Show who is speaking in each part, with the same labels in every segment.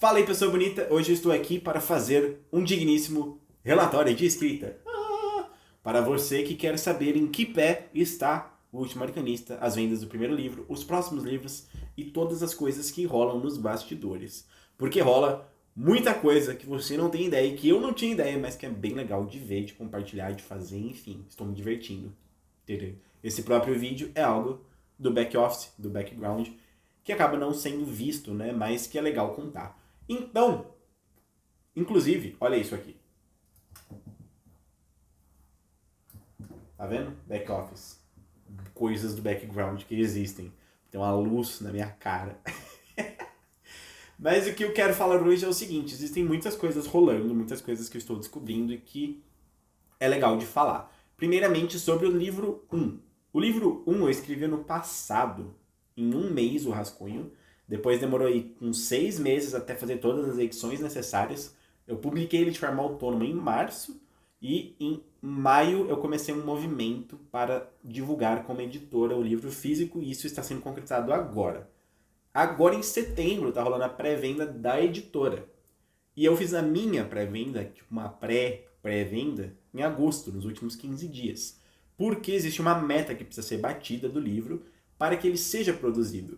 Speaker 1: Fala aí, pessoa bonita! Hoje eu estou aqui para fazer um digníssimo relatório de escrita. Para você que quer saber em que pé está o Último Arcanista, as vendas do primeiro livro, os próximos livros e todas as coisas que rolam nos bastidores. Porque rola muita coisa que você não tem ideia, que eu não tinha ideia, mas que é bem legal de ver, de compartilhar, de fazer, enfim. Estou me divertindo. Esse próprio vídeo é algo do back-office, do background, que acaba não sendo visto, né? Mas que é legal contar. Então, inclusive, olha isso aqui. Tá vendo? Back office. Coisas do background que existem. Tem uma luz na minha cara. Mas o que eu quero falar hoje é o seguinte. Existem muitas coisas rolando, muitas coisas que eu estou descobrindo e que é legal de falar. Primeiramente, sobre o livro 1. O livro 1 eu escrevi no passado, em um mês o rascunho. Depois demorou aí uns 6 meses até fazer todas as edições necessárias. Eu publiquei ele de forma autônoma em março e em maio eu comecei um movimento para divulgar como editora o livro físico e isso está sendo concretizado agora. Agora em setembro está rolando a pré-venda da editora. E eu fiz a minha pré-venda, tipo uma pré-venda, em agosto, nos últimos 15 dias. Porque existe uma meta que precisa ser batida do livro para que ele seja produzido.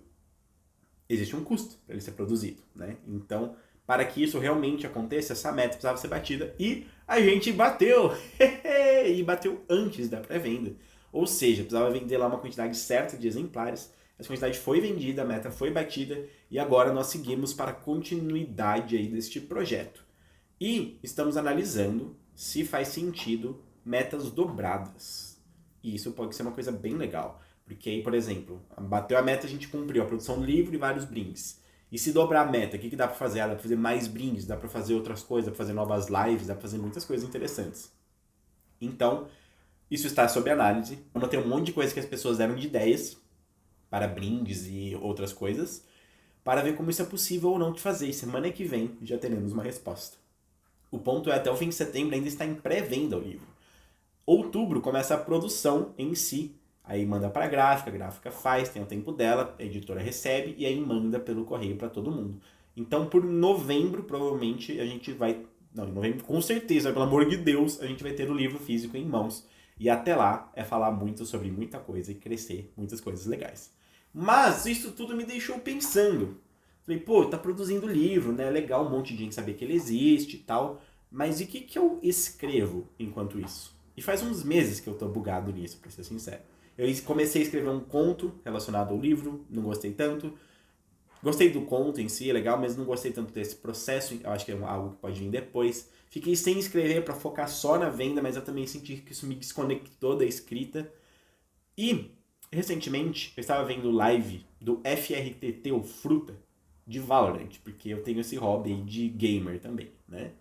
Speaker 1: Existe um custo para ele ser produzido, né? Então, para que isso realmente aconteça, essa meta precisava ser batida e a gente bateu! E bateu antes da pré-venda. Ou seja, precisava vender lá uma quantidade certa de exemplares. Essa quantidade foi vendida, a meta foi batida e agora nós seguimos para a continuidade aí deste projeto. E estamos analisando se faz sentido metas dobradas. E isso pode ser uma coisa bem legal. Porque aí, por exemplo, bateu a meta, a gente cumpriu a produção do livro e vários brindes. E se dobrar a meta, o que dá pra fazer? Dá pra fazer mais brindes, dá pra fazer outras coisas, dá pra fazer novas lives, dá pra fazer muitas coisas interessantes. Então, isso está sob análise. Eu anotei um monte de coisas que as pessoas deram de ideias para brindes e outras coisas, para ver como isso é possível ou não de fazer. E semana que vem já teremos uma resposta. O ponto é, até o fim de setembro ainda está em pré-venda o livro. Outubro começa a produção em si. Aí manda para a gráfica faz, tem o tempo dela, a editora recebe e aí manda pelo correio para todo mundo. Então por novembro, provavelmente, a gente vai... Não, em novembro com certeza, pelo amor de Deus, a gente vai ter o livro físico em mãos. E até lá é falar muito sobre muita coisa e crescer muitas coisas legais. Mas isso tudo me deixou pensando. Falei, pô, tá produzindo livro, né? É legal um monte de gente saber que ele existe e tal. Mas e o que eu escrevo enquanto isso? E faz uns meses que eu tô bugado nisso, pra ser sincero. Eu comecei a escrever um conto relacionado ao livro, não gostei tanto. Gostei do conto em si, é legal, mas não gostei tanto desse processo, eu acho que é algo que pode vir depois. Fiquei sem escrever para focar só na venda, mas eu também senti que isso me desconectou da escrita. E, recentemente, eu estava vendo live do FRTT, o Fruta, de Valorant, porque eu tenho esse hobby aí de gamer também, né?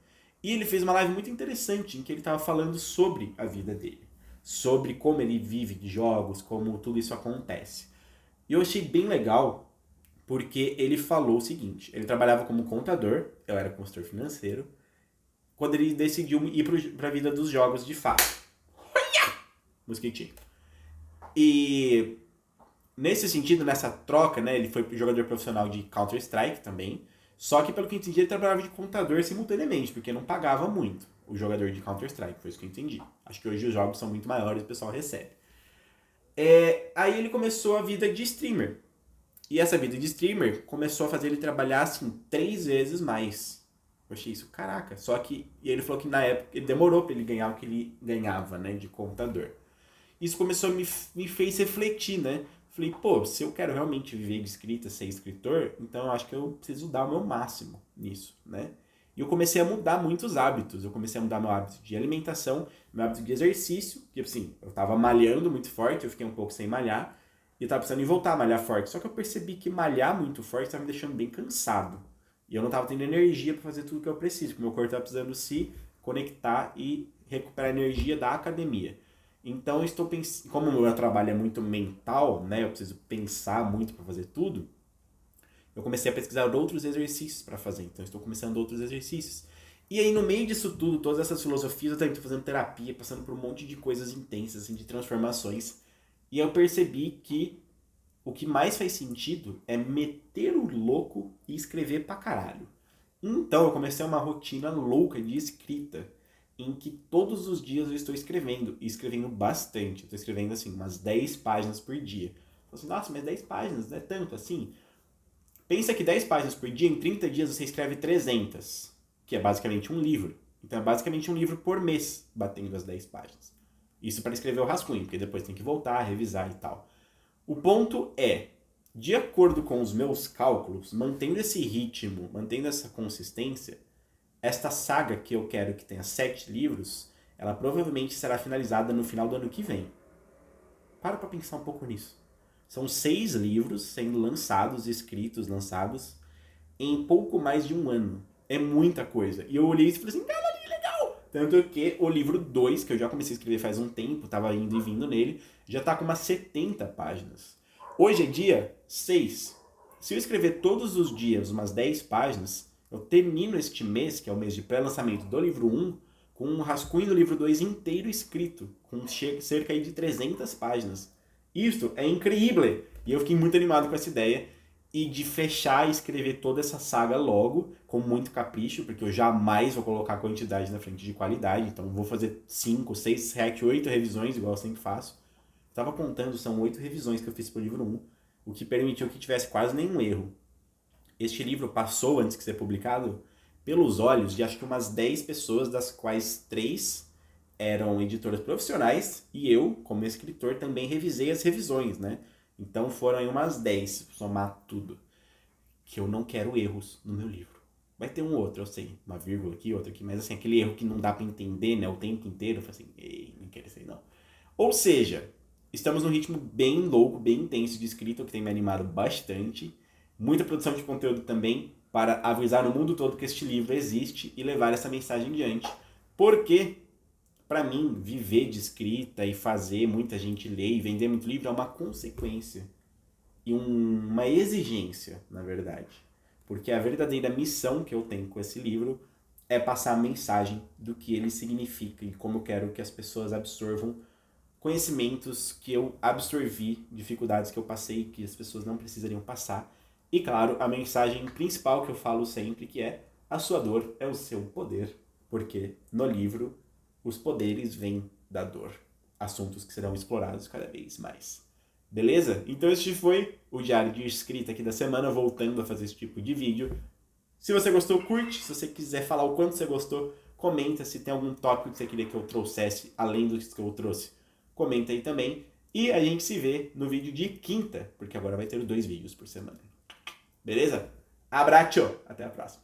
Speaker 1: E ele fez uma live muito interessante, em que ele estava falando sobre a vida dele, sobre como ele vive de jogos, como tudo isso acontece. E eu achei bem legal, porque ele falou o seguinte, ele trabalhava como contador, eu era consultor financeiro, quando ele decidiu ir para a vida dos jogos de fato. Mosquitinho. E nesse sentido, nessa troca, né, ele foi jogador profissional de Counter-Strike também, só que pelo que eu entendi ele trabalhava de contador simultaneamente, porque não pagava muito o jogador de Counter-Strike, foi isso que eu entendi. Acho que hoje os jogos são muito maiores e o pessoal recebe. Aí ele começou a vida de streamer. E essa vida de streamer começou a fazer ele trabalhar assim 3 vezes mais. Eu achei isso, caraca. Só que e ele falou que na época ele demorou para ele ganhar o que ele ganhava, né, de contador. Isso começou a me fez refletir, né? Falei, pô, se eu quero realmente viver de escrita, ser escritor, então eu acho que eu preciso dar o meu máximo nisso, né? E eu comecei a mudar muitos hábitos. Eu comecei a mudar meu hábito de alimentação, meu hábito de exercício, que assim, eu tava malhando muito forte, eu fiquei um pouco sem malhar, e eu tava precisando em voltar a malhar forte. Só que eu percebi que malhar muito forte tava me deixando bem cansado. E eu não tava tendo energia para fazer tudo que eu preciso, porque meu corpo tava precisando se conectar e recuperar a energia da academia. Então eu estou pensando, como o meu trabalho é muito mental, né, eu preciso pensar muito para fazer tudo, eu comecei a pesquisar outros exercícios para fazer. Então eu estou começando outros exercícios. E aí no meio disso tudo, todas essas filosofias, eu também estou fazendo terapia, passando por um monte de coisas intensas, assim, de transformações. E eu percebi que o que mais faz sentido é meter o louco e escrever pra caralho. Então eu comecei uma rotina louca de escrita, em que todos os dias eu estou escrevendo, e escrevendo bastante. Estou escrevendo assim, umas 10 páginas por dia. Eu assim, nossa, mas 10 páginas não é tanto assim? Pensa que 10 páginas por dia, em 30 dias você escreve 300, que é basicamente um livro. Então é basicamente um livro por mês, batendo as 10 páginas. Isso para escrever o rascunho, porque depois tem que voltar, revisar e tal. O ponto é, de acordo com os meus cálculos, mantendo esse ritmo, mantendo essa consistência, esta saga que eu quero que tenha 7 livros, ela provavelmente será finalizada no final do ano que vem. Para pensar um pouco nisso. São 6 livros sendo lançados, escritos, lançados, em pouco mais de um ano. É muita coisa. E eu olhei isso e falei assim, cara, que legal! Tanto que o livro 2, que eu já comecei a escrever faz um tempo, tava indo e vindo nele, já tá com umas 70 páginas. Hoje é dia 6. Se eu escrever todos os dias umas 10 páginas, eu termino este mês, que é o mês de pré-lançamento do livro 1, com um rascunho do livro 2 inteiro escrito, com cerca de 300 páginas. Isso é incrível! E eu fiquei muito animado com essa ideia e de fechar e escrever toda essa saga logo, com muito capricho, porque eu jamais vou colocar quantidade na frente de qualidade, então vou fazer 5, 6, 7, 8 revisões, igual eu sempre faço. Estava contando, são 8 revisões que eu fiz pro livro 1, o que permitiu que tivesse quase nenhum erro. Este livro passou, antes de ser publicado, pelos olhos de acho que umas 10 pessoas, das quais 3 eram editoras profissionais, e eu, como escritor, também revisei as revisões, né? Então foram aí umas 10, somar tudo. Que eu não quero erros no meu livro. Vai ter um outro, eu sei, uma vírgula aqui, outra aqui, mas assim, aquele erro que não dá pra entender, né, o tempo inteiro, eu falei assim, ei, não quero isso aí não. Ou seja, estamos num ritmo bem louco, bem intenso de escrita, o que tem me animado bastante. Muita produção de conteúdo também, para avisar no mundo todo que este livro existe e levar essa mensagem adiante. Porque, para mim, viver de escrita e fazer muita gente ler e vender muito livro é uma consequência e uma exigência, na verdade. Porque a verdadeira missão que eu tenho com esse livro é passar a mensagem do que ele significa e como eu quero que as pessoas absorvam conhecimentos que eu absorvi, dificuldades que eu passei que as pessoas não precisariam passar. E claro, a mensagem principal que eu falo sempre, que é: a sua dor é o seu poder, porque no livro os poderes vêm da dor. Assuntos que serão explorados cada vez mais. Beleza? Então este foi o diário de escrita aqui da semana, voltando a fazer esse tipo de vídeo. Se você gostou, curte. Se você quiser falar o quanto você gostou, comenta. Se tem algum tópico que você queria que eu trouxesse, além do que eu trouxe, comenta aí também. E a gente se vê no vídeo de quinta, porque agora vai ter 2 vídeos por semana. Beleza? Abraço! Até a próxima.